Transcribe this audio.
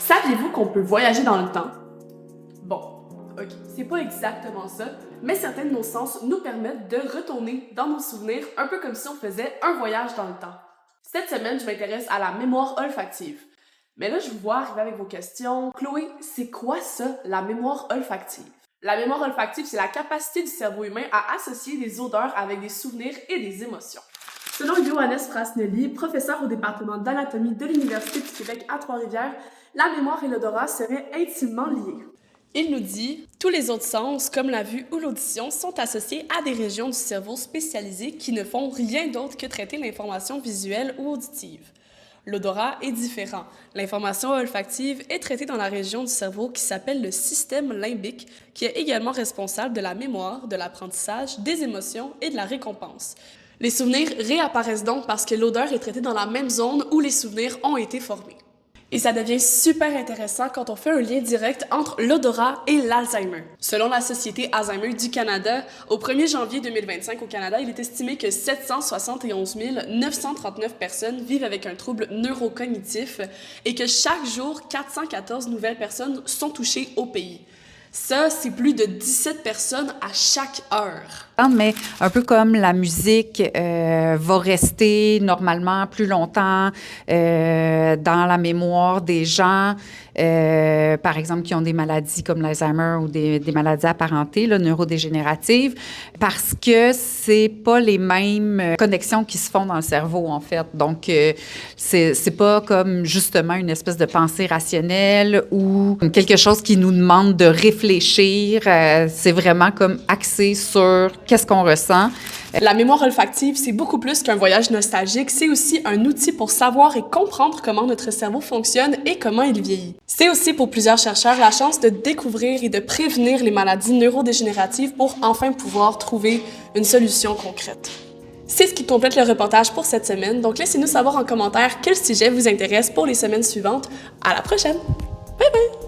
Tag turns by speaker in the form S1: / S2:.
S1: Saviez-vous qu'on peut voyager dans le temps? Bon, ok, c'est pas exactement ça, mais certains de nos sens nous permettent de retourner dans nos souvenirs, un peu comme si on faisait un voyage dans le temps. Cette semaine, je m'intéresse à la mémoire olfactive. Mais là, je vous vois arriver avec vos questions. Chloé, c'est quoi ça, la mémoire olfactive? La mémoire olfactive, c'est la capacité du cerveau humain à associer des odeurs avec des souvenirs et des émotions. Selon Johannes Frasnelli, professeur au département d'anatomie de l'Université du Québec à Trois-Rivières, la mémoire et l'odorat seraient intimement liés. Il nous dit « Tous les autres sens, comme la vue ou l'audition, sont associés à des régions du cerveau spécialisées qui ne font rien d'autre que traiter l'information visuelle ou auditive. L'odorat est différent. L'information olfactive est traitée dans la région du cerveau qui s'appelle le système limbique, qui est également responsable de la mémoire, de l'apprentissage, des émotions et de la récompense. Les souvenirs réapparaissent donc parce que l'odeur est traitée dans la même zone où les souvenirs ont été formés. Et ça devient super intéressant quand on fait un lien direct entre l'odorat et l'Alzheimer. Selon la Société Alzheimer du Canada, au 1er janvier 2025 au Canada, il est estimé que 771 939 personnes vivent avec un trouble neurocognitif et que chaque jour, 414 nouvelles personnes sont touchées au pays. Ça, c'est plus de 17 personnes à chaque heure.
S2: Mais un peu comme la musique va rester normalement plus longtemps dans la mémoire des gens, par exemple, qui ont des maladies comme l'Alzheimer ou des maladies apparentées, là, neurodégénératives, parce que c'est pas les mêmes connexions qui se font dans le cerveau, en fait. Donc, c'est pas comme justement une espèce de pensée rationnelle ou quelque chose qui nous demande de réfléchir. C'est vraiment comme axé sur qu'est-ce qu'on ressent.
S1: La mémoire olfactive, c'est beaucoup plus qu'un voyage nostalgique, c'est aussi un outil pour savoir et comprendre comment notre cerveau fonctionne et comment il vieillit. C'est aussi pour plusieurs chercheurs la chance de découvrir et de prévenir les maladies neurodégénératives pour enfin pouvoir trouver une solution concrète. C'est ce qui complète le reportage pour cette semaine, donc laissez-nous savoir en commentaire quel sujet vous intéresse pour les semaines suivantes. À la prochaine! Bye bye!